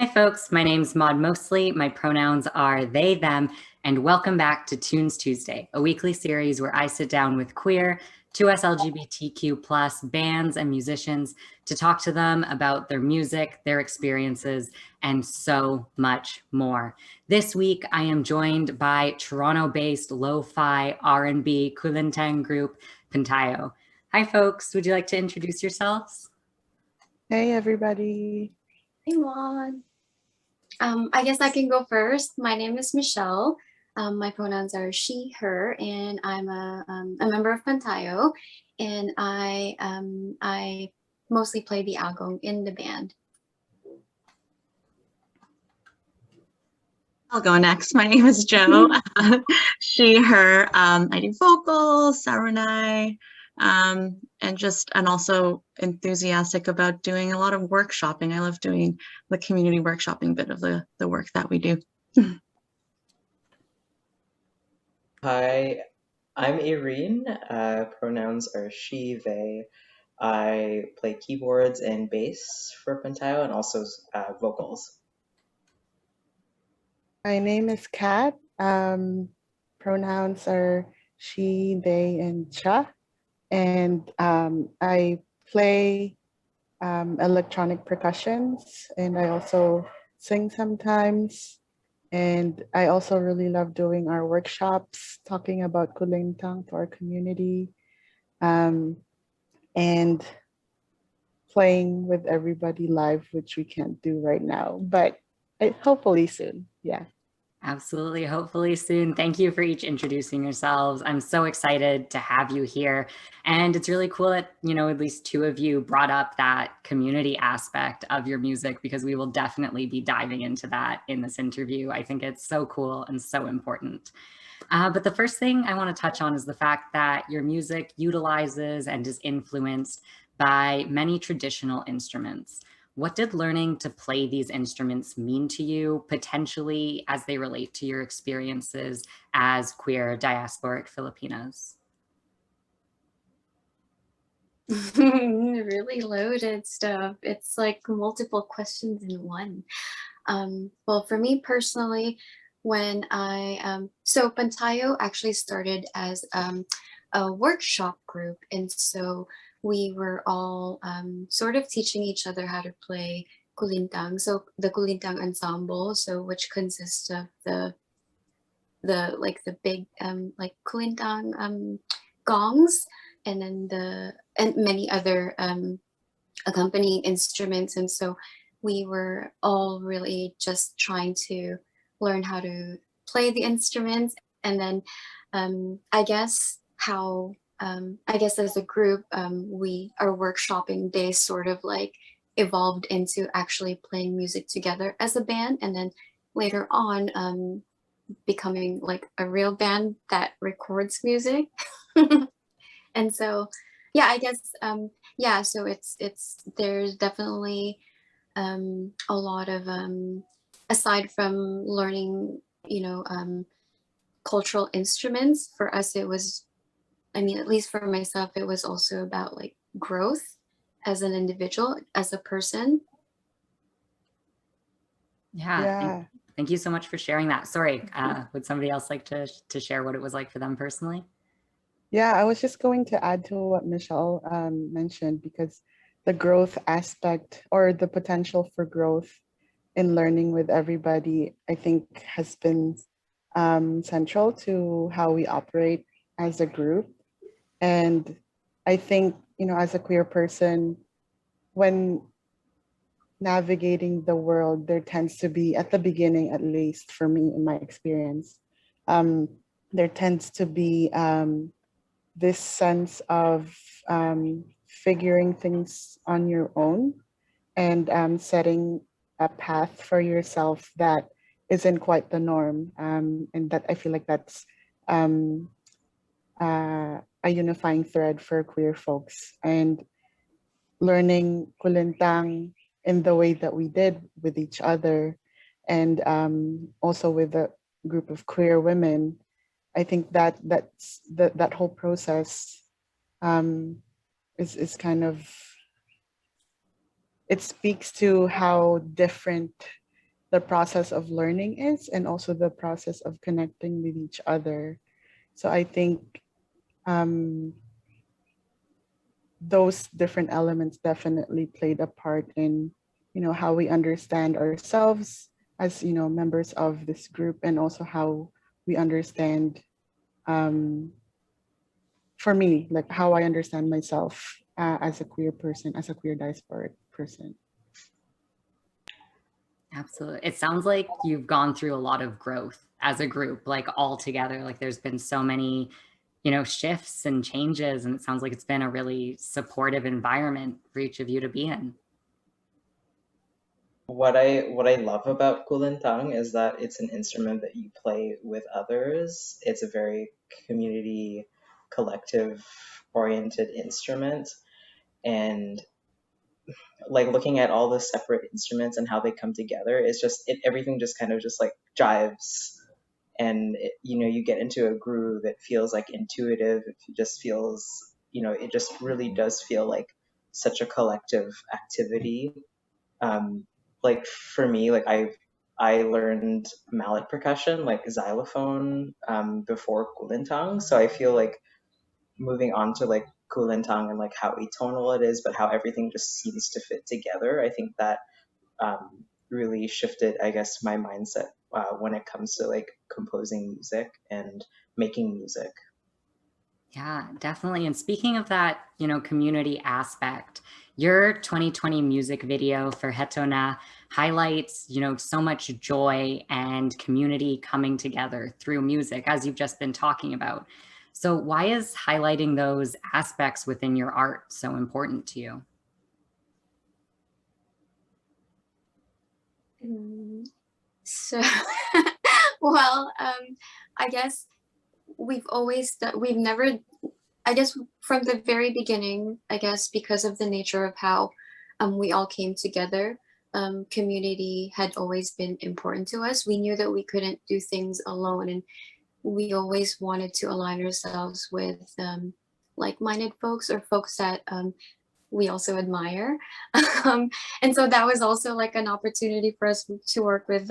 Hi folks, my name's Maud Mosley. My pronouns are they, them, and welcome back to Tunes Tuesday, a weekly series where I sit down with queer, 2S LGBTQ+ bands and musicians to talk to them about their music, their experiences, and so much more. This week, I am joined by Toronto-based lo-fi R&B Kulintang group, Pantayo. Hi folks, would you like to introduce yourselves? Hey everybody. Hey Juan. I guess I can go first. My name is Michelle. My pronouns are she, her, and I'm a member of Pantayo, and I mostly play the algong in the band. I'll go next. My name is Jo. She, her. I do vocals, Sarunai, and also enthusiastic about doing a lot of workshopping. I love doing the community workshopping bit of the work that we do. Hi, I'm Irene. Pronouns are she, they. I play keyboards and bass for Pantayo and also vocals. My name is Kat. Pronouns are she, they, and cha. And I play electronic percussions, and I also sing sometimes. And I also really love doing our workshops, talking about Kulintang to our community, and playing with everybody live, which we can't do right now, but hopefully soon. Yeah. Absolutely. Hopefully soon. Thank you for each introducing yourselves. I'm so excited to have you here. And it's really cool that, at least two of you brought up that community aspect of your music, because we will definitely be diving into that in this interview. I think it's so cool and so important. But the first thing I want to touch on is the fact that your music utilizes and is influenced by many traditional instruments. What did learning to play these instruments mean to you, potentially as they relate to your experiences as queer diasporic Filipinos? Really loaded stuff. It's like multiple questions in one. Well, for me personally, when so Pantayo actually started as a workshop group, and so we were all sort of teaching each other how to play kulintang. So the kulintang ensemble, so which consists of the big like kulintang gongs, and then and many other accompanying instruments. And so we were all really just trying to learn how to play the instruments. And then I guess as a group, our workshopping days sort of like evolved into actually playing music together as a band, and then later on becoming like a real band that records music. And so yeah, I guess so there's definitely a lot of aside from learning cultural instruments, for us it was, at least for myself, it was also about like growth as an individual, as a person. Yeah. Thank you so much for sharing that. Sorry, would somebody else like to share what it was like for them personally? Yeah, I was just going to add to what Michelle mentioned, because the growth aspect, or the potential for growth in learning with everybody, I think has been central to how we operate as a group. And I think, as a queer person, when navigating the world, there tends to be, at the beginning, at least for me in my experience, there tends to be this sense of figuring things on your own, and setting a path for yourself that isn't quite the norm. And that, I feel like that's a unifying thread for queer folks. And learning kulintang in the way that we did with each other, and also with a group of queer women, I think that whole process is kind of, it speaks to how different the process of learning is, and also the process of connecting with each other. So I think um, those different elements definitely played a part in, how we understand ourselves as, members of this group, and also how we understand, um, for me, like how I understand myself as a queer person, as a queer diasporic person. Absolutely. It sounds like you've gone through a lot of growth as a group, like all together. Like there's been so many, shifts and changes, and it sounds like it's been a really supportive environment for each of you to be in. What I love about kulintang is that it's an instrument that you play with others. It's a very community collective oriented instrument, and like looking at all the separate instruments and how they come together, it's just everything just kind of just like jives, and you get into a groove. It feels like intuitive. It just feels, it just really does feel like such a collective activity. um, like for me, like I learned mallet percussion, like xylophone, before kulintang. So I feel like moving on to like kulintang and like how atonal it is, but how everything just seems to fit together. I think that really shifted, I guess, my mindset when it comes to like composing music and making music. Yeah, definitely. And speaking of that, community aspect, your 2020 music video for Hetona highlights, so much joy and community coming together through music, as you've just been talking about. So why is highlighting those aspects within your art so important to you? So, well, I guess we've never, I guess from the very beginning, I guess because of the nature of how we all came together, community had always been important to us. We knew that we couldn't do things alone, and we always wanted to align ourselves with like-minded folks, or folks that we also admire. And so that was also like an opportunity for us to work with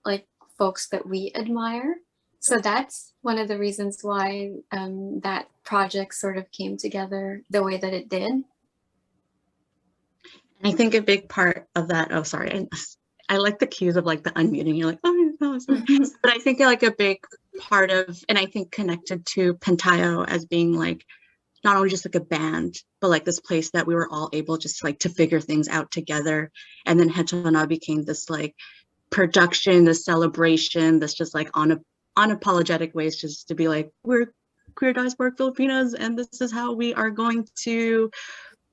like folks that we admire. So that's one of the reasons why that project sort of came together the way that it did. I think a big part of that, oh, sorry, I like the cues of like the unmuting. You're like, oh, no, sorry. But I think like a big part of, and I think connected to Pantayo as being like, not only just like a band, but like this place that we were all able just like to figure things out together. And then Hetona became this like production, this celebration, this just like unapologetic ways just to be like, we're queer diasporic Filipinos, and this is how we are going to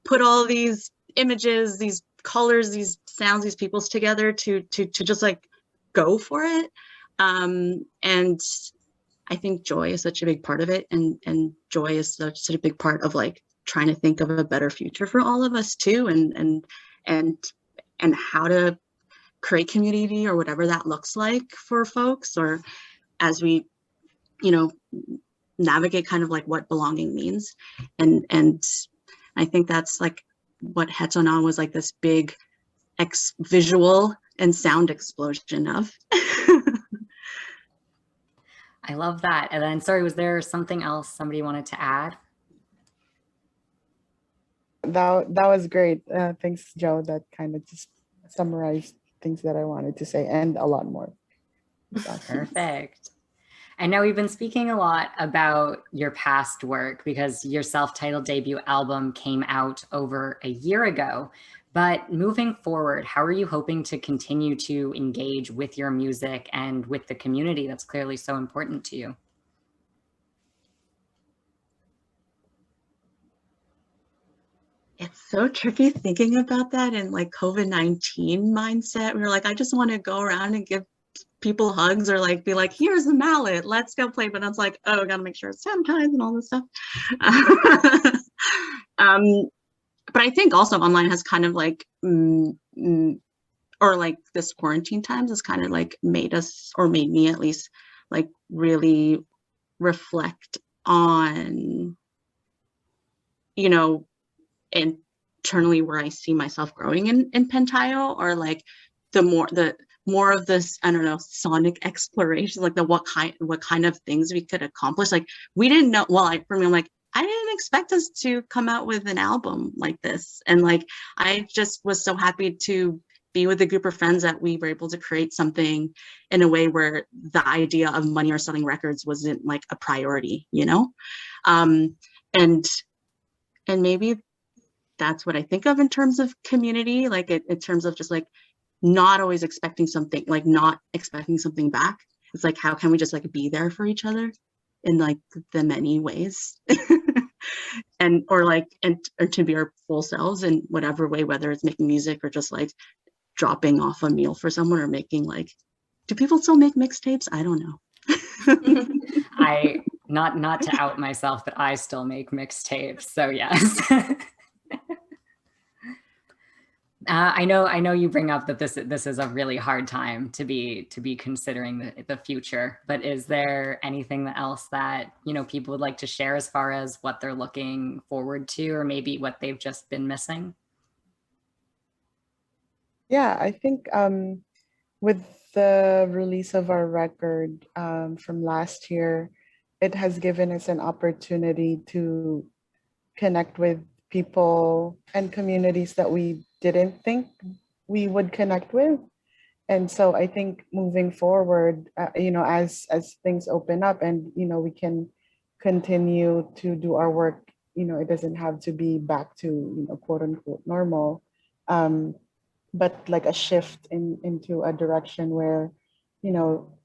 put all these images, these colors, these sounds, these peoples together to just like go for it. And I think joy is such a big part of it, and joy is such a big part of like trying to think of a better future for all of us too, and how to create community or whatever that looks like for folks, or as we, navigate kind of like what belonging means. And I think that's like what Hetona was like, this big visual and sound explosion of. I love that. And then, sorry, was there something else somebody wanted to add? That was great. Thanks, Joe. That kind of just summarized things that I wanted to say, and a lot more. Perfect. I know we've been speaking a lot about your past work because your self-titled debut album came out over a year ago. But moving forward, how are you hoping to continue to engage with your music and with the community that's clearly so important to you? It's so tricky thinking about that in like COVID-19 mindset. We were like, I just want to go around and give people hugs, or like be like, here's the mallet, let's go play. But I was like, oh, gotta make sure it's sanitized and all this stuff. But I think also online has kind of like, or like this quarantine times has kind of like made us, or made me at least, like really reflect on, internally where I see myself growing in Pantayo, or like the more of this, I don't know, sonic exploration, like what kind of things we could accomplish. Like we didn't know, well, for me, I'm like, I didn't expect us to come out with an album like this. And like, I just was so happy to be with a group of friends that we were able to create something in a way where the idea of money or selling records wasn't like a priority, you know? And maybe that's what I think of in terms of community, like in terms of just like not always expecting something, like not expecting something back. It's like, how can we just like be there for each other in like the many ways and or to be our full selves in whatever way, whether it's making music or just like dropping off a meal for someone, or making like, do people still make mixtapes? I don't know. Not to out myself, but I still make mixtapes. So yes. I know you bring up that this is a really hard time to be considering the future, but is there anything else that, you know, people would like to share as far as what they're looking forward to, or maybe what they've just been missing? Yeah, I think with the release of our record from last year, it has given us an opportunity to connect with people and communities that we didn't think we would connect with. And so I think moving forward, you know, as things open up and, you know, we can continue to do our work, you know, it doesn't have to be back to, you know, quote unquote normal. But like a shift into a direction where, you know,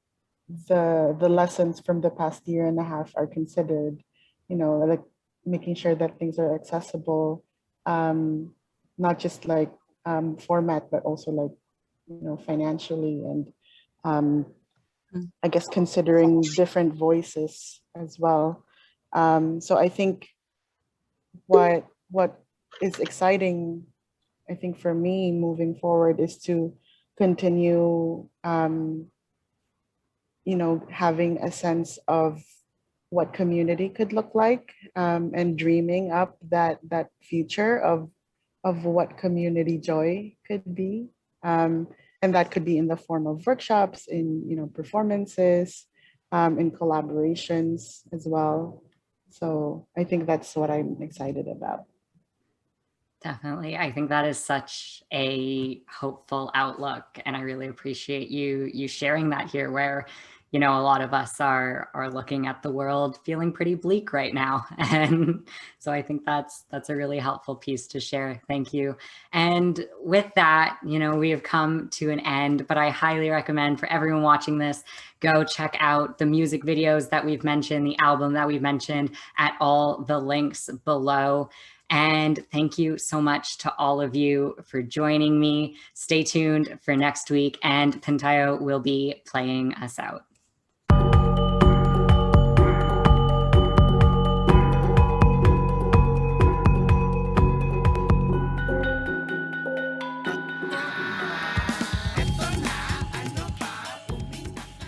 the lessons from the past year and a half are considered, you know, like making sure that things are accessible, not just like format, but also like, you know, financially, and I guess considering different voices as well. So I think what is exciting, I think for me moving forward, is to continue, you know, having a sense of what community could look like, and dreaming up that future of what community joy could be. And that could be in the form of workshops, in, you know, performances, in collaborations as well. So I think that's what I'm excited about. Definitely. I think that is such a hopeful outlook. And I really appreciate you sharing that here, where, you know, a lot of us are looking at the world feeling pretty bleak right now. And so I think that's a really helpful piece to share. Thank you. And with that, you know, we have come to an end, but I highly recommend for everyone watching this, go check out the music videos that we've mentioned, the album that we've mentioned, at all the links below. And thank you so much to all of you for joining me. Stay tuned for next week, and Pantayo will be playing us out.